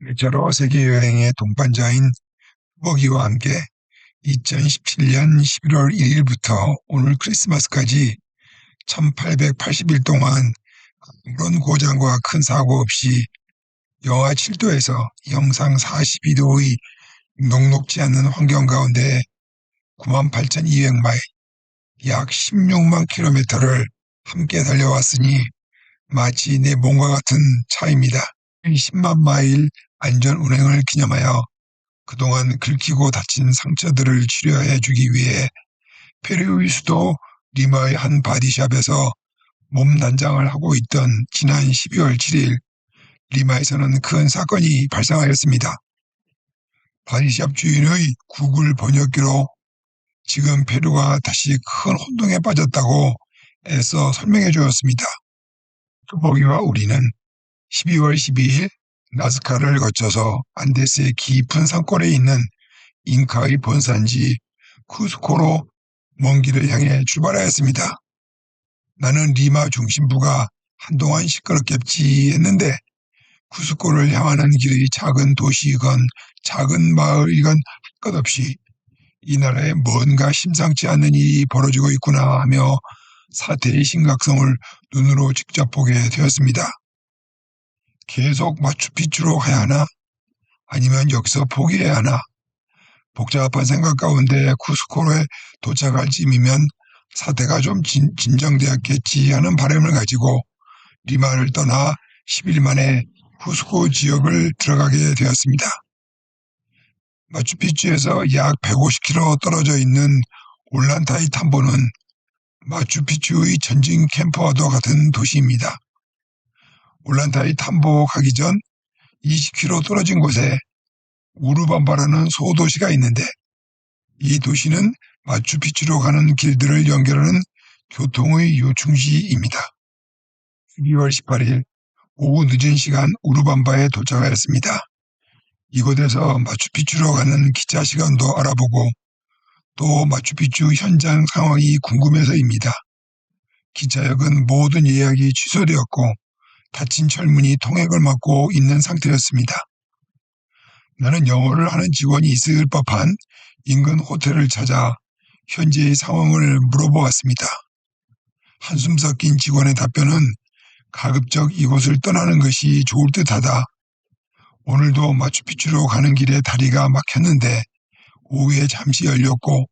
일차로 세계여행의 동반자인 버기와 함께 2017년 11월 1일부터 오늘 크리스마스까지 1880일 동안 아무런 고장과 큰 사고 없이 영하 7도에서 영상 42도의 녹록지 않는 환경 가운데 98,200마일, 약 16만 킬로미터를 함께 달려왔으니 마치 내 몸과 같은 차입니다. 10만 마일 안전 운행을 기념하여 그동안 긁히고 다친 상처들을 치료해 주기 위해 페루의 수도 리마의 한 바디샵에서 몸 난장을 하고 있던 지난 12월 7일 리마에서는 큰 사건이 발생하였습니다. 바디샵 주인의 구글 번역기로 지금 페루가 다시 큰 혼동에 빠졌다고 애써 설명해 주었습니다. 버기와 우리는 12월 12일 나스카를 거쳐서 안데스의 깊은 산골에 있는 잉카의 본산지 쿠스코로 먼 길을 향해 출발하였습니다. 나는 리마 중심부가 한동안 시끄럽겠지 했는데 쿠스코를 향하는 길의 작은 도시이건 작은 마을이건 할 것 없이 이 나라에 뭔가 심상치 않는 일이 벌어지고 있구나 하며 사태의 심각성을 눈으로 직접 보게 되었습니다. 계속 마추픽추로 가야 하나? 아니면 여기서 포기해야 하나? 복잡한 생각 가운데 쿠스코에 도착할 쯤이면 사태가 좀 진정되었겠지 하는 바람을 가지고 리마를 떠나 10일 만에 쿠스코 지역을 들어가게 되었습니다. 마추픽추에서 약 150km 떨어져 있는 올란타이탐보는 마추픽추의 전진 캠프와도 같은 도시입니다. 올란타이탐보 가기 전 20km 떨어진 곳에 우르밤바라는 소도시가 있는데 이 도시는 마추픽추로 가는 길들을 연결하는 교통의 요충지입니다. 12월 18일 오후 늦은 시간 우르밤바에 도착하였습니다. 이곳에서 마추픽추로 가는 기차 시간도 알아보고 또 마추픽추 현장 상황이 궁금해서입니다. 기차역은 모든 예약이 취소되었고 닫힌 철문이 통행을 막고 있는 상태였습니다. 나는 영어를 하는 직원이 있을 법한 인근 호텔을 찾아 현재의 상황을 물어보았습니다. 한숨 섞인 직원의 답변은 가급적 이곳을 떠나는 것이 좋을 듯하다. 오늘도 마추픽추로 가는 길에 다리가 막혔는데 오후에 잠시 열렸고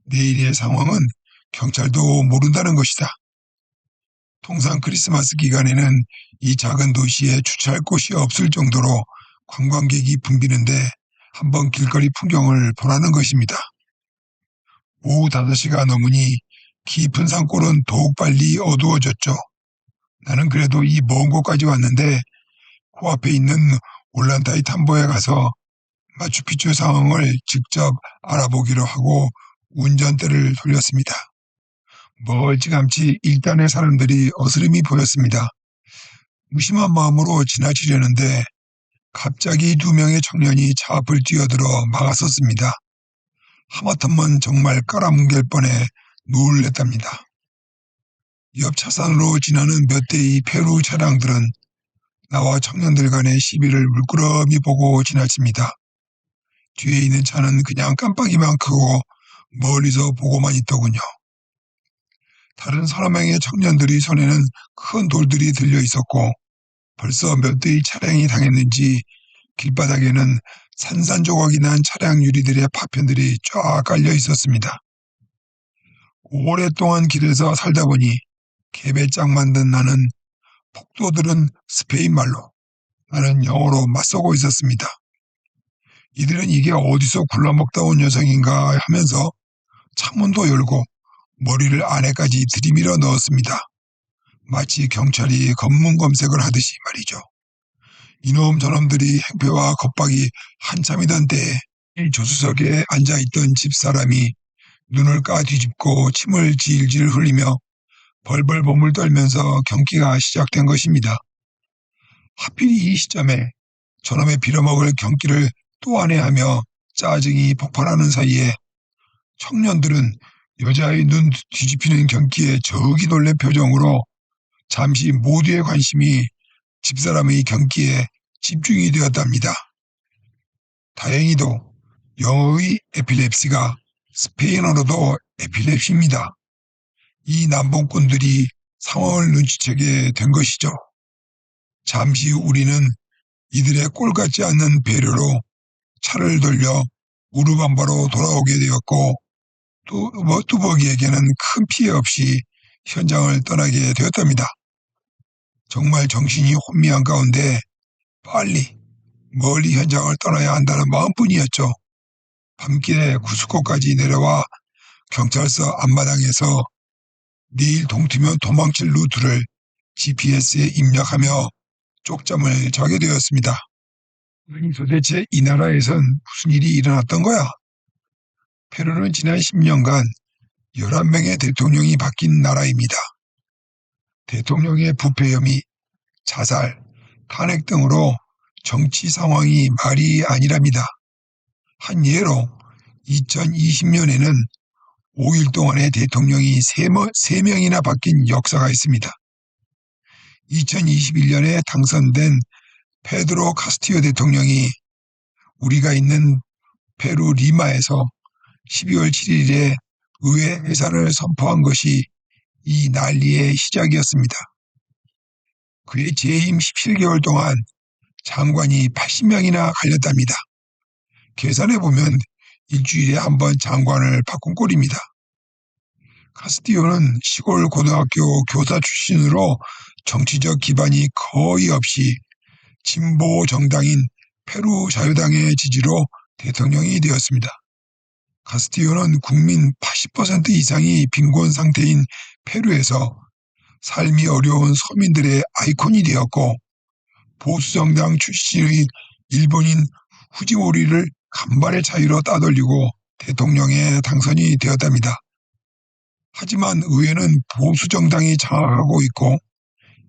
내일의 상황은 경찰도 모른다는 것이다. 통상 크리스마스 기간에는 이 작은 도시에 주차할 곳이 없을 정도로 관광객이 붐비는데 한번 길거리 풍경을 보라는 것입니다. 오후 5시가 넘으니 깊은 산골은 더욱 빨리 어두워졌죠. 나는 그래도 이 먼 곳까지 왔는데 코앞에 있는 올란타이탐보에 가서 마추픽추 상황을 직접 알아보기로 하고 운전대를 돌렸습니다. 멀찌감치 일단의 사람들이 어스름이 보였습니다. 무심한 마음으로 지나치려는데 갑자기 2명의 청년이 차 앞을 뛰어들어 막았었습니다. 하마터면 정말 깔아뭉갤 뻔해 놀랬답니다. 옆 차선으로 지나는 몇 대의 페루 차량들은 나와 청년들 간의 시비를 물끄러미 보고 지나칩니다. 뒤에 있는 차는 그냥 깜빡이만 켜고 멀리서 보고만 있더군요. 다른 3명의 청년들의 손에는 큰 돌들이 들려 있었고 벌써 몇 대의 차량이 당했는지 길바닥에는 산산조각이 난 차량 유리들의 파편들이 쫙 깔려 있었습니다. 오랫동안 길에서 살다 보니 개배짝 만든 나는 폭도들은 스페인 말로, 나는 영어로 맞서고 있었습니다. 이들은 이게 어디서 굴러먹다 온 녀석인가 하면서 창문도 열고 머리를 안에까지 들이밀어 넣었습니다. 마치 경찰이 검문 검색을 하듯이 말이죠. 이놈 저놈들이 행패와 겁박이 한참이던 때에 이 조수석에 앉아있던 집사람이 눈을 까뒤집고 침을 질질 흘리며 벌벌 몸을 떨면서 경기가 시작된 것입니다. 하필 이 시점에 저놈의 빌어먹을 경기를 또 안해하며 짜증이 폭발하는 사이에 청년들은 여자의 눈 뒤집히는 경기에 저기 놀란 표정으로 잠시 모두의 관심이 집사람의 경기에 집중이 되었답니다. 다행히도 영어의 에필랩시가 스페인어로도 에필랩시입니다. 이 남봉꾼들이 상황을 눈치채게 된 것이죠. 잠시 후 우리는 이들의 꼴 같지 않는 배려로 차를 돌려 우르밤바로 돌아오게 되었고 뚜벅이에게는 큰 피해 없이 현장을 떠나게 되었답니다. 정말 정신이 혼미한 가운데 빨리 멀리 현장을 떠나야 한다는 마음뿐이었죠. 밤길에 구스코까지 내려와 경찰서 앞마당에서 내일 동트면 도망칠 루트를 GPS에 입력하며 쪽잠을 자게 되었습니다. 아니 도대체 이 나라에선 무슨 일이 일어났던 거야? 페루는 지난 10년간 11명의 대통령이 바뀐 나라입니다. 대통령의 부패 혐의, 자살, 탄핵 등으로 정치 상황이 말이 아니랍니다. 한 예로 2020년에는 5일 동안에 대통령이 3명이나 바뀐 역사가 있습니다. 2021년에 당선된 페드로 카스티오 대통령이 우리가 있는 페루 리마에서 12월 7일에 의회 해산을 선포한 것이 이 난리의 시작이었습니다. 그의 재임 17개월 동안 장관이 80명이나 갈렸답니다. 계산해보면 일주일에 한 번 장관을 바꾼 꼴입니다. 카스티오는 시골 고등학교 교사 출신으로 정치적 기반이 거의 없이 진보 정당인 페루 자유당의 지지로 대통령이 되었습니다. 카스티오는 국민 80% 이상이 빈곤 상태인 페루에서 삶이 어려운 서민들의 아이콘이 되었고 보수정당 출신의 일본인 후지모리를 간발의 차이로 따돌리고 대통령에 당선이 되었답니다. 하지만 의회는 보수정당이 장악하고 있고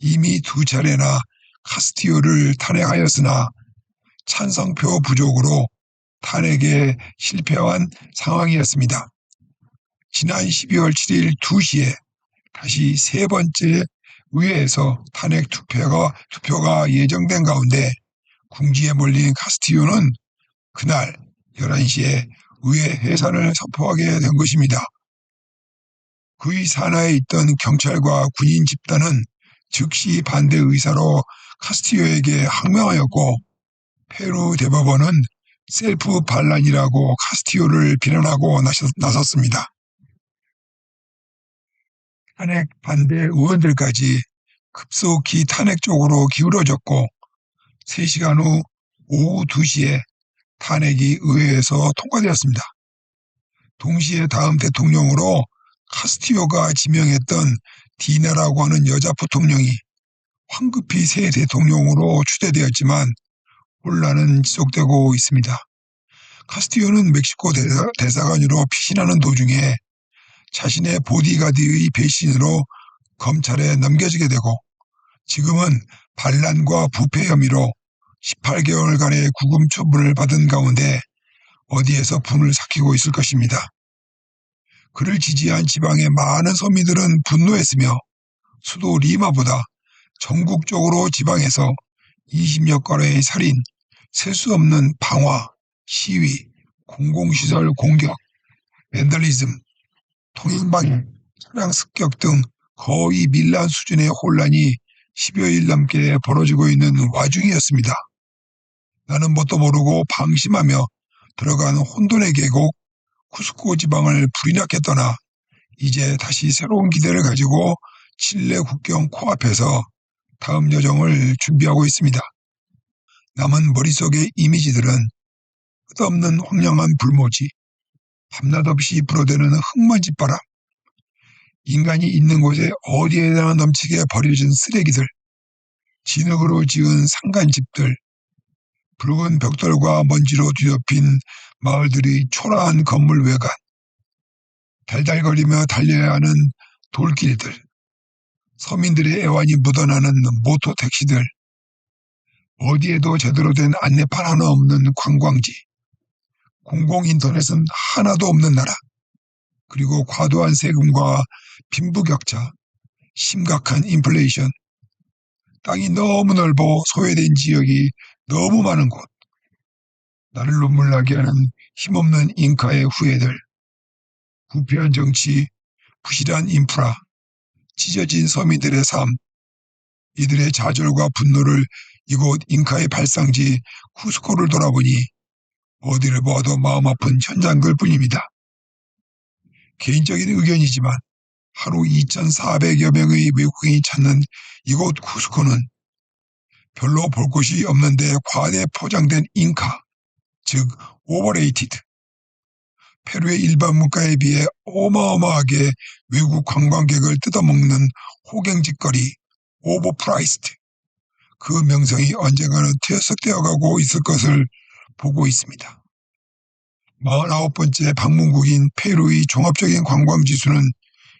이미 2차례나 카스티오를 탄핵하였으나 찬성표 부족으로 탄핵에 실패한 상황이었습니다. 지난 12월 7일 2시에 다시 세 번째 의회에서 탄핵 투표가 예정된 가운데 궁지에 몰린 카스티오는 그날 11시에 의회 해산을 선포하게 된 것입니다. 그의 산하에 있던 경찰과 군인 집단은 즉시 반대 의사로 카스티오에게 항명하였고 페루 대법원은 셀프 반란이라고 카스티오를 비난하고 나섰습니다. 탄핵 반대 의원들까지 급속히 탄핵 쪽으로 기울어졌고 3시간 후 오후 2시에 탄핵이 의회에서 통과되었습니다. 동시에 다음 대통령으로 카스티오가 지명했던 디나라고 하는 여자 부통령이 황급히 새 대통령으로 추대되었지만 혼란은 지속되고 있습니다. 카스티오는 멕시코 대사관으로 피신하는 도중에 자신의 보디가드의 배신으로 검찰에 넘겨지게 되고 지금은 반란과 부패 혐의로 18개월간의 구금 처분을 받은 가운데 어디에서 분을 삭히고 있을 것입니다. 그를 지지한 지방의 많은 서민들은 분노했으며 수도 리마보다 전국적으로 지방에서 20여 건의 살인, 셀 수 없는 방화, 시위, 공공시설 공격, 밴들리즘, 통행방해, 차량 습격 등 거의 밀란 수준의 혼란이 10여일 넘게 벌어지고 있는 와중이었습니다. 나는 뭣도 모르고 방심하며 들어간 혼돈의 계곡 쿠스코 지방을 불이 나게 떠나 이제 다시 새로운 기대를 가지고 칠레 국경 코앞에서 다음 여정을 준비하고 있습니다. 남은 머릿속의 이미지들은 끝없는 황량한 불모지, 밤낮 없이 불어대는 흙먼지바람, 인간이 있는 곳에 어디에나 넘치게 버려진 쓰레기들, 진흙으로 지은 상간집들, 붉은 벽돌과 먼지로 뒤덮인 마을들의 초라한 건물 외관, 달달거리며 달려야 하는 돌길들, 서민들의 애환이 묻어나는 모토 택시들, 어디에도 제대로 된 안내판 하나 없는 관광지, 공공인터넷은 하나도 없는 나라, 그리고 과도한 세금과 빈부격차, 심각한 인플레이션, 땅이 너무 넓어 소외된 지역이 너무 많은 곳, 나를 눈물 나게 하는 힘없는 잉카의 후예들, 부패한 정치, 부실한 인프라, 찢어진 서민들의 삶, 이들의 좌절과 분노를 이곳 잉카의 발상지 쿠스코를 돌아보니 어디를 봐도 마음 아픈 현장들 뿐입니다. 개인적인 의견이지만 하루 2,400여 명의 외국인이 찾는 이곳 쿠스코는 별로 볼 곳이 없는데 과대 포장된 잉카, 즉 오버레이티드, 페루의 일반 물가에 비해 어마어마하게 외국 관광객을 뜯어먹는 호갱짓거리, 오버프라이스드, 그 명성이 언젠가는 퇴색되어가고 있을 것을 보고 있습니다. 49번째 방문국인 페루의 종합적인 관광지수는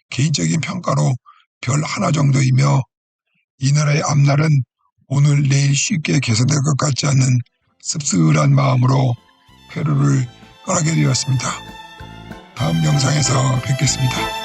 개인적인 평가로 별 하나 정도이며 이 나라의 앞날은 오늘 내일 쉽게 개선될 것 같지 않은 씁쓸한 마음으로 페루를 떠나게 되었습니다. 다음 영상에서 뵙겠습니다.